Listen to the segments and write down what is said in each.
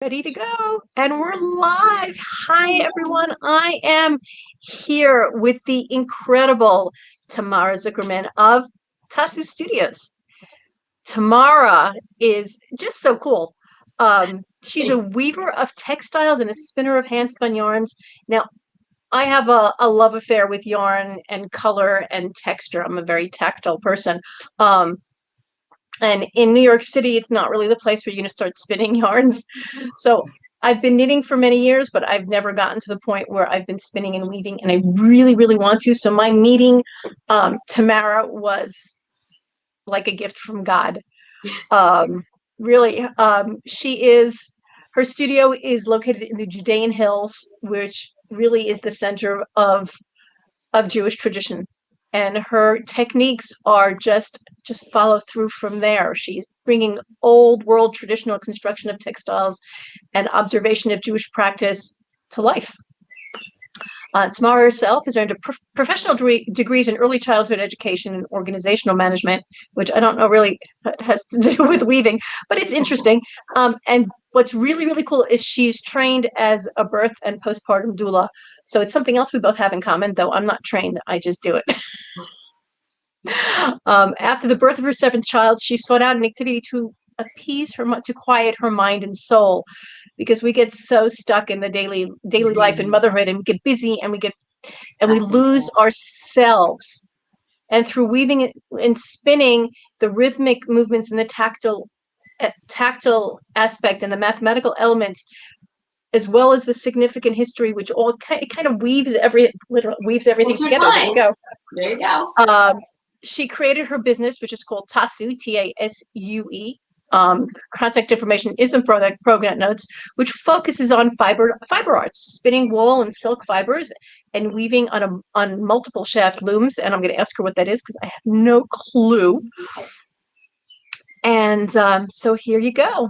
Ready to go. And we're live. Hi, everyone. I am here with the incredible Tamara Zuckerman of TASUE Studios. Tamara is just so cool. She's a weaver of textiles and a spinner of hand-spun yarns. Now, I have a love affair with yarn and color and texture. I'm a very tactile person. And in New York City, it's not really the place where you're going to start spinning yarns. So I've been knitting for many years, but I've never gotten to the point where I've been spinning and weaving, and I really, really want to. So my meeting Tamara was like a gift from God. Really, her studio is located in the Judean hills, which really is the center of Jewish tradition. And her techniques are just follow through from there. She's bringing old world traditional construction of textiles and observation of Jewish practice to life. Tamara herself has earned professional degrees in early childhood education and organizational management, which I don't know really has to do with weaving, but it's interesting. And what's really, really cool is she's trained as a birth and postpartum doula. So it's something else we both have in common, though I'm not trained, I just do it. After the birth of her seventh child, she sought out an activity to to quiet her mind and soul, because we get so stuck in the daily life and motherhood, and we get busy and we lose ourselves. And through weaving and spinning, the rhythmic movements and the tactile aspect and the mathematical elements, as well as the significant history, which all kind of weaves everything together. There you go. There you go. She created her business, which is called TASUE, TASUE. Contact information is in program notes, which focuses on fiber arts, spinning wool and silk fibers, and weaving on multiple shaft looms. And I'm going to ask her what that is because I have no clue. And so here you go.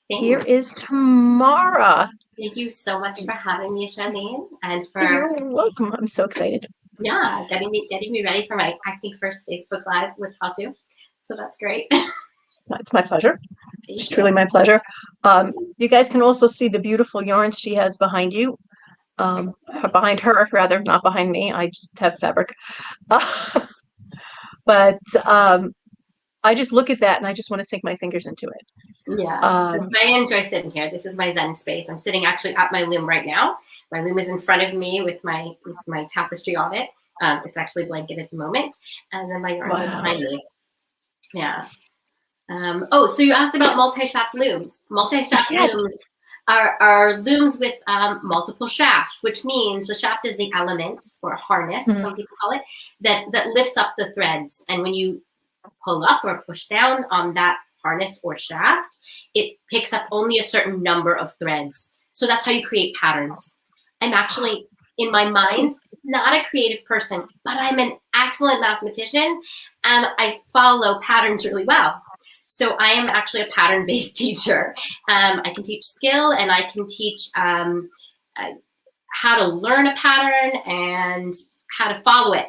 Here is Tamara. Thank you so much for having me, Sharleen, and for You're welcome. I'm so excited. Yeah, getting me ready for my first Facebook Live with TASUE. So that's great. It's my pleasure. It's truly my pleasure. You guys can also see the beautiful yarns she has behind you. Behind her, rather, not behind me. I just have fabric. But I just look at that and I just want to sink my fingers into it. Yeah, I enjoy sitting here. This is my Zen space. I'm sitting actually at my loom right now. My loom is in front of me with my tapestry on it. It's actually blanket at the moment, and then my yarns are behind me. Yeah. So you asked about multi-shaft looms. Multi-shaft looms are looms with multiple shafts, which means the shaft is the element or harness, some people call it, that lifts up the threads. And when you pull up or push down on that harness or shaft, it picks up only a certain number of threads. So that's how you create patterns. I'm actually, in my mind, not a creative person, but I'm an excellent mathematician and I follow patterns really well. So I am actually a pattern-based teacher. I can teach skill and I can teach how to learn a pattern and how to follow it.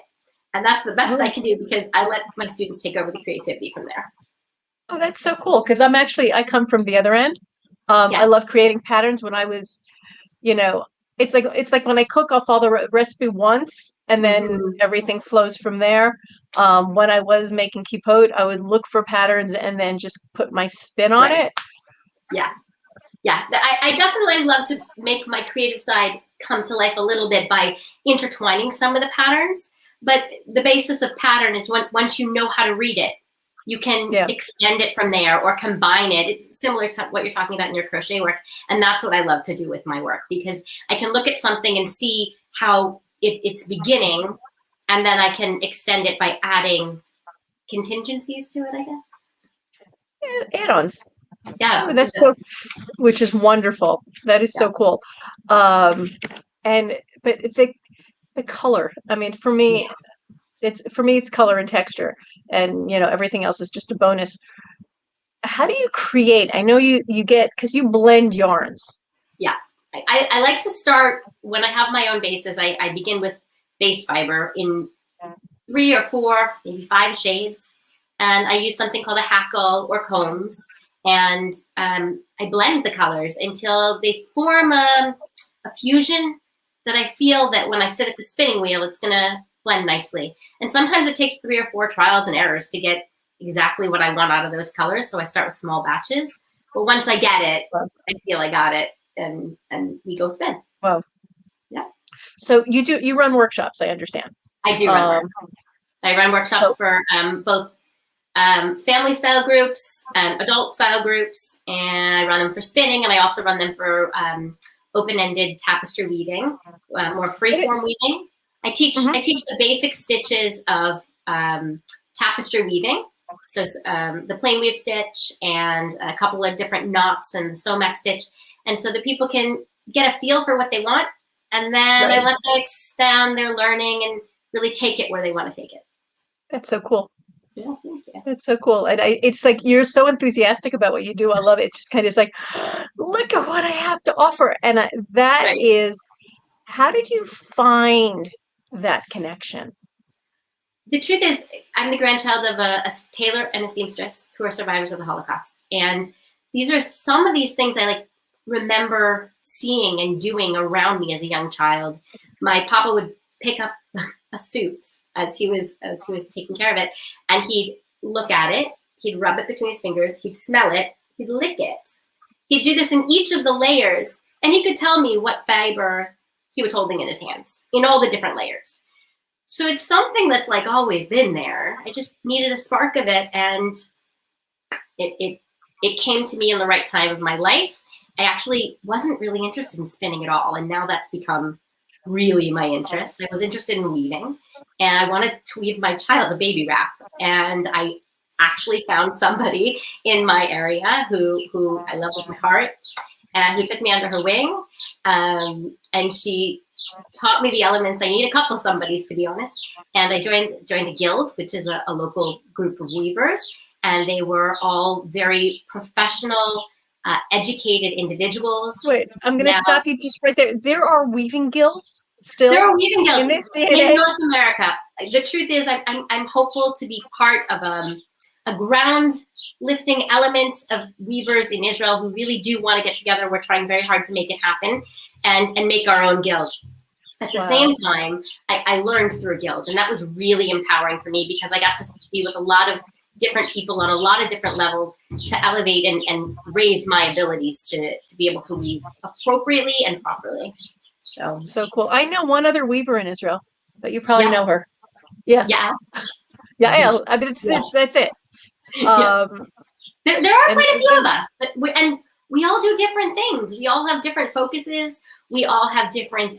And that's the best I can do because I let my students take over the creativity from there. Oh, that's so cool. Because I come from the other end. I love creating patterns. When I was, it's like when I cook, I'll follow the recipe once and then everything flows from there. When I was making kippot, I would look for patterns and then just put my spin on it. Yeah. I definitely love to make my creative side come to life a little bit by intertwining some of the patterns. But the basis of pattern is once you know how to read it, you can extend it from there or combine it. It's similar to what you're talking about in your crochet work. And that's what I love to do with my work, because I can look at something and see how it's beginning, and then I can extend it by adding contingencies to it, I guess. Add-ons. Yeah. That's which is wonderful. That is so cool. But the color, I mean, for me, it's color and texture, and everything else is just a bonus. How do you create? I know you get, because you blend yarns. Yeah, I like to start when I have my own bases. I begin with base fiber in 3 or 4, maybe 5 shades, and I use something called a hackle or combs, and I blend the colors until they form a fusion that I feel that when I sit at the spinning wheel, it's gonna blend nicely. And sometimes it takes 3 or 4 trials and errors to get exactly what I want out of those colors. So I start with small batches, but once I get it, I feel I got it, and we go spin. Wow. Yeah. So you run workshops, I understand. I do run workshops. I run workshops for both family style groups and adult style groups, and I run them for spinning, and I also run them for open-ended tapestry weaving, more free-form weaving. I teach the basic stitches of tapestry weaving, so the plain weave stitch and a couple of different knots and the Somac stitch, and so that people can get a feel for what they want, and then I let them expand their learning and really take it where they want to take it. That's so cool. Yeah, thank you. That's so cool. And it's like you're so enthusiastic about what you do. I love it. It's just kind of like, look at what I have to offer. And that is, how did you find that connection? The truth is, I'm the grandchild of a tailor and a seamstress who are survivors of the Holocaust. And these are some of these things I remember seeing and doing around me as a young child. My papa would pick up a suit as he was taking care of it, and he'd look at it, he'd rub it between his fingers, he'd smell it, he'd lick it. He'd do this in each of the layers, and he could tell me what fiber he was holding in his hands in all the different layers. So it's something that's always been there. I just needed a spark of it, and it came to me in the right time of my life. I actually wasn't really interested in spinning at all, and now that's become really my interest. I was interested in weaving, and I wanted to weave my child a baby wrap, and I actually found somebody in my area who I love with my heart, and who took me under her wing, and she taught me the elements. I need a couple somebodies, to be honest, and I joined a guild, which is a local group of weavers, and they were all very professional, educated individuals. Wait, I'm going to stop you just right there. There are weaving guilds still? There are weaving guilds in this day and age? North America. The truth is, I'm hopeful to be part of a ground lifting element of weavers in Israel who really do want to get together. We're trying very hard to make it happen and make our own guild. At the same time, I learned through a guild, and that was really empowering for me because I got to be with a lot of different people on a lot of different levels to elevate and raise my abilities to be able to weave appropriately and properly. So cool. I know one other weaver in Israel, but you probably know her. Yeah. I mean, that's it. There are quite a few of us, and we all do different things. We all have different focuses. We all have different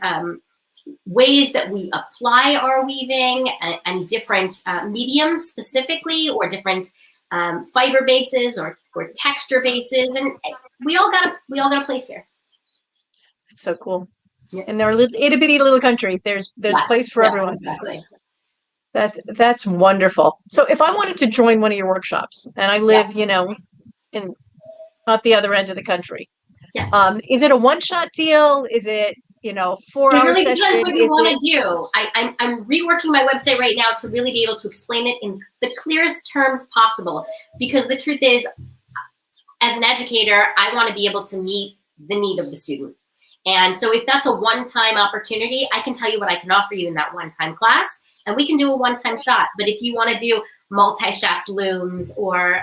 ways that we apply our weaving and different mediums specifically, or different fiber bases or texture bases, and we all got a place here. It's so cool. Yeah. And they're itty bitty little country. There's a place for everyone. Exactly. That's wonderful. So if I wanted to join one of your workshops, and I live, in not the other end of the country, is it a one-shot deal? Is it 4-hour really session? Depends what you want to do. I'm reworking my website right now to really be able to explain it in the clearest terms possible, because the truth is, as an educator, I want to be able to meet the need of the student. And so if that's a one-time opportunity, I can tell you what I can offer you in that one-time class, and we can do a one-time shot. But if you want to do multi-shaft looms or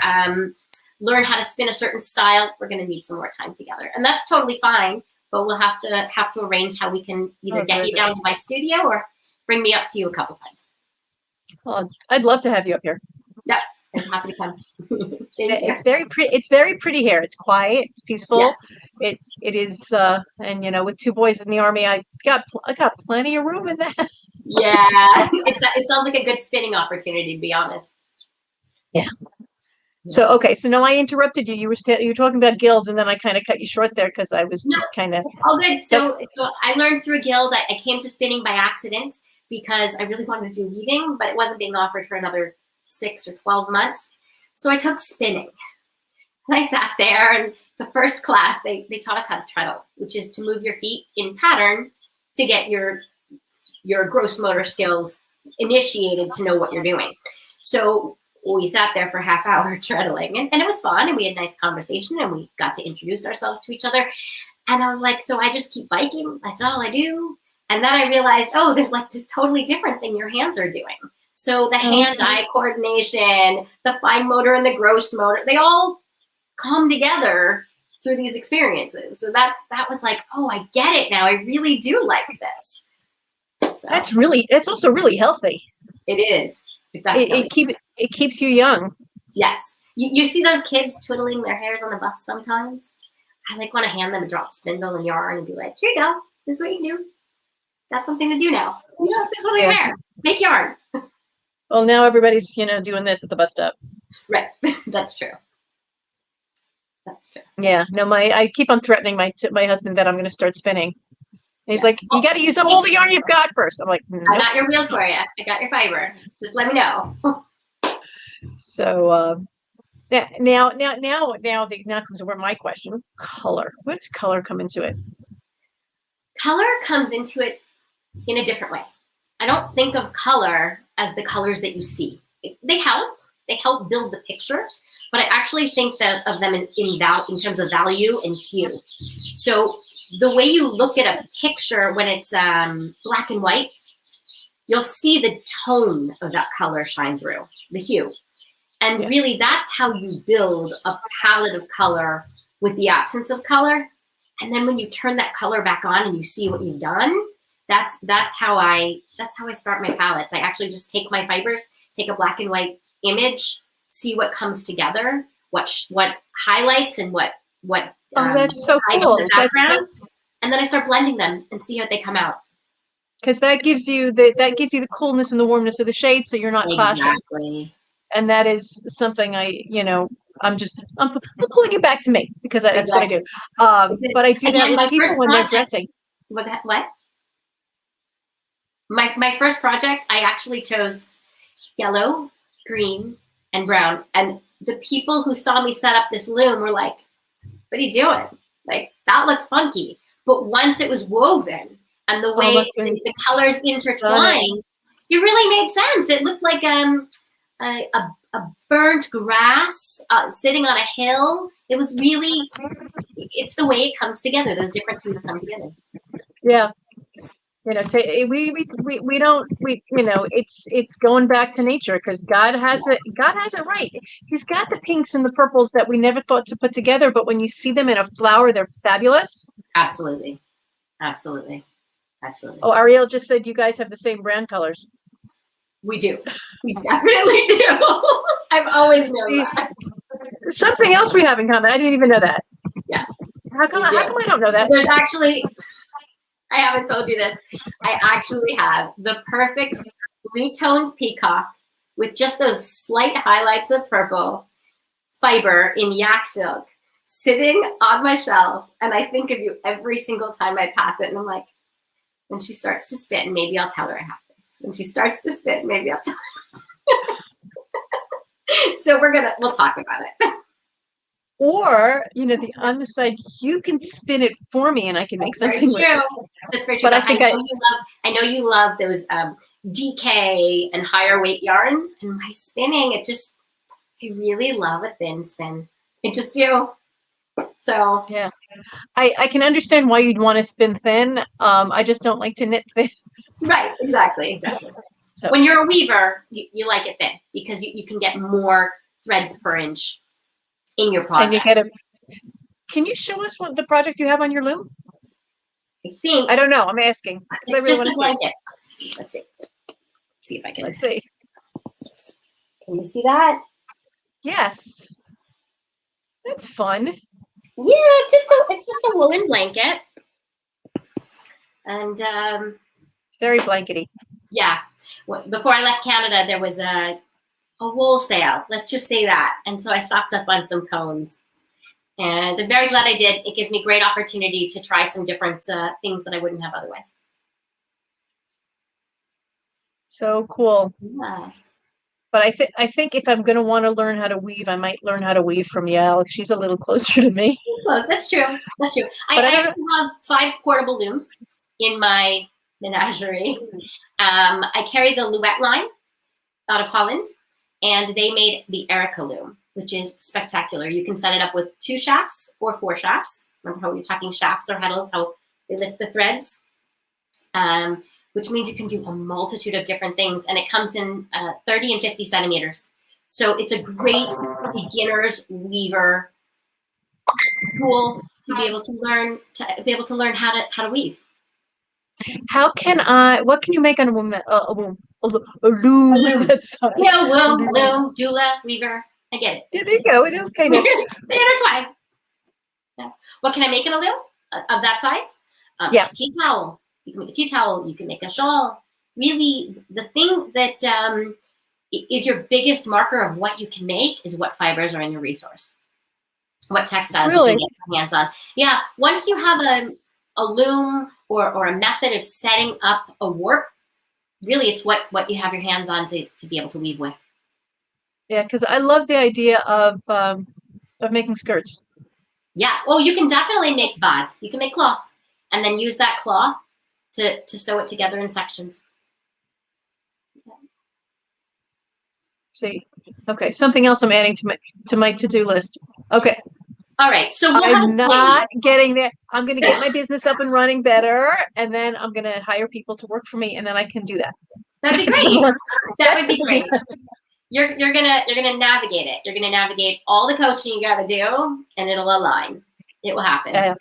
learn how to spin a certain style, we're going to need some more time together. And that's totally fine, but we'll have to arrange how we can either get you down to my studio or bring me up to you a couple times. Well, I'd love to have you up here. Yep, I'm happy to come. It's very pretty. It's very pretty here. It's quiet. It's peaceful. Yeah. It is. And with 2 boys in the army, I got plenty of room in that. Yeah, it sounds like a good spinning opportunity, to be honest. Yeah. So okay, so now I interrupted you. You were talking about guilds, and then I kind of cut you short there because I was just kind of. Oh, good. So I learned through a guild. I came to spinning by accident because I really wanted to do weaving, but it wasn't being offered for another 6 or 12 months. So I took spinning, and I sat there. And the first class, they taught us how to treadle, which is to move your feet in pattern to get your gross motor skills initiated to know what you're doing. So we sat there for a half hour treadling, and it was fun, and we had a nice conversation, and we got to introduce ourselves to each other. And I was like, so I just keep biking? That's all I do? And then I realized, oh, there's like this totally different thing your hands are doing. So the hand-eye coordination, the fine motor and the gross motor, they all come together through these experiences. So that was like, oh, I get it now. I really do like this. So, that's also really healthy. It is. It keeps you young. Yes. You see those kids twiddling their hairs on the bus sometimes? I like want to hand them a drop spindle and yarn and be like, here you go. This is what you can do. Got something to do now. You know, this one your hair. Make yarn. Well, now everybody's, doing this at the bus stop. Right. That's true. That's true. Yeah. No, I keep on threatening my husband that I'm going to start spinning. And he's like, you got to use up all the yarn you've got first. I'm like, nope. I got your wheels for you. I got your fiber. Just let me know. So now comes where my question: color. What does color come into it? Color comes into it in a different way. I don't think of color as the colors that you see. They help. They help build the picture, but I actually think of them in terms of value and hue. So the way you look at a picture when it's black and white, you'll see the tone of that color shine through, the hue. And really, that's how you build a palette of color with the absence of color. And then when you turn that color back on and you see what you've done, that's how I start my palettes. I actually just take my fibers, take a black and white image, see what comes together, what highlights and what that's so cool. The background, and then I start blending them and see how they come out. Because that gives you the coolness and the warmness of the shade, so you're not clashing. Exactly. And that is something I'm pulling it back to me because that's what I do. But I do that with people when they're dressing. What? My first project, I actually chose yellow, green, and brown. And the people who saw me set up this loom were like, what are you doing? Like, that looks funky. But once it was woven and the way the colors intertwined, it really made sense. It looked like a burnt grass sitting on a hill. It was really, it's the way it comes together. Those different hues come together. Yeah. It's going back to nature because God has it right. He's got the pinks and the purples that we never thought to put together, but when you see them in a flower, they're fabulous. Absolutely. Oh, Ariel just said you guys have the same brand colors. We do. We definitely do. I've always known that. Something else we have in common. I didn't even know that. Yeah. How come I don't know that? There's actually, I haven't told you this. I actually have the perfect blue-toned peacock with just those slight highlights of purple fiber in yak silk sitting on my shelf. And I think of you every single time I pass it. And I'm like, when she starts to spin, maybe I'll tell her I have this. When she starts to spin, maybe I'll tell her. So we'll talk about it. Or, on the side, you can spin it for me and I can make something with it. That's very true. But I know you love those DK and higher weight yarns. And my spinning, I really love a thin spin. I just do. So yeah, I can understand why you'd want to spin thin. I just don't like to knit thin. Right, exactly. So when you're a weaver, you like it thin because you can get more threads per inch in your project. And can you show us what the project you have on your loom? I don't know. I'm asking. It's just a blanket. Let's see. See if I can. Let's see. Can you see that? Yes. That's fun. Yeah, it's just a woolen blanket. And it's very blankety. Yeah. Before I left Canada, there was a wool sale. Let's just say that. And so I stocked up on some cones. And I'm very glad I did. It gives me great opportunity to try some different things that I wouldn't have otherwise. So cool. Yeah. But I think if I'm going to want to learn how to weave, I might learn how to weave from Yael. She's a little closer to me. That's true. I actually have 5 portable looms in my menagerie. I carry the Louette line out of Holland, and they made the Erica loom, which is spectacular. You can set it up with 2 shafts or 4 shafts. Remember how we were talking shafts or heddles, how they lift the threads, which means you can do a multitude of different things. And it comes in 30 and 50 centimeters. So it's a great beginner's weaver tool to be able to learn how to weave. What can you make on a loom a loom that size? Yeah, loom, doula, weaver. I get it. Yeah, there you go. It is kind of they intertwine. Yeah. What can I make in a loom of that size? Yeah. A tea towel. You can make a tea towel. You can make a shawl. Really, the thing that is your biggest marker of what you can make is what fibers are in your resource. What textiles you can get your hands on. Yeah, once you have a loom or a method of setting up a warp, really it's what you have your hands on to be able to weave with. Yeah, because I love the idea of making skirts. Yeah, well, you can definitely make bad. You can make cloth and then use that cloth to sew it together in sections. See, okay, something else I'm adding to my to-do list. Okay. All right, so I'm not getting there. I'm going to get my business up and running better, and then I'm going to hire people to work for me, and then I can do that. That'd be great. That would be great. You're gonna navigate it. You're gonna navigate all the coaching you gotta do, and it'll align. It will happen.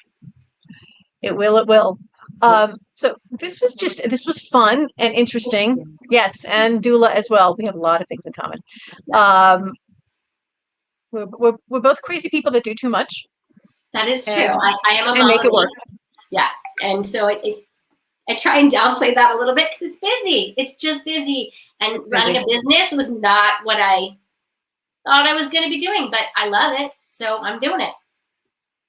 It will. So this was fun and interesting. Yes, and doula as well. We have a lot of things in common. We're both crazy people that do too much. That is true. I am a mom. And make it work. Yeah, and so I try and downplay that a little bit because it's busy. It's just busy. And running a business was not what I thought I was going to be doing, but I love it. So I'm doing it.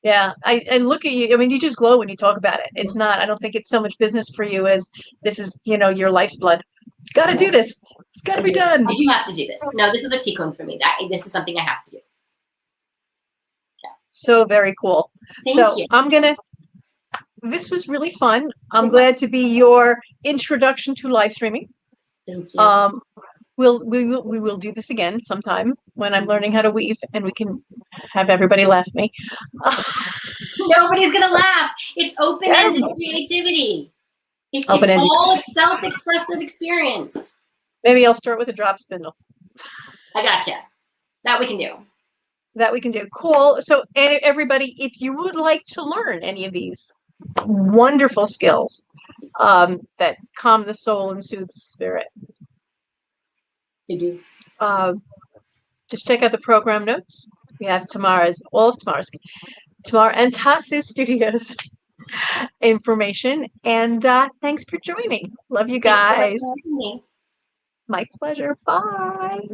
Yeah. I look at you. I mean, you just glow when you talk about it. It's not, I don't think it's so much business for you as this is, your life's blood. Got to do this. It's got to be done. I do have to do this. No, this is a T-cone for me. This is something I have to do. Yeah. So very cool. Thank you. This was really fun. I'm glad to be your introduction to live streaming. Thank you. We will do this again sometime when I'm learning how to weave, and we can have everybody laugh at me. Nobody's gonna laugh. It's open-ended creativity. It's all self-expressive experience. Maybe I'll start with a drop spindle. I gotcha. That we can do. Cool. So everybody, if you would like to learn any of these wonderful skills that calm the soul and soothe the spirit, you do. Just check out the program notes. We have Tamara and TASUE Studios information. And thanks for joining. Love you guys. Thanks so much for having me. My pleasure. Bye.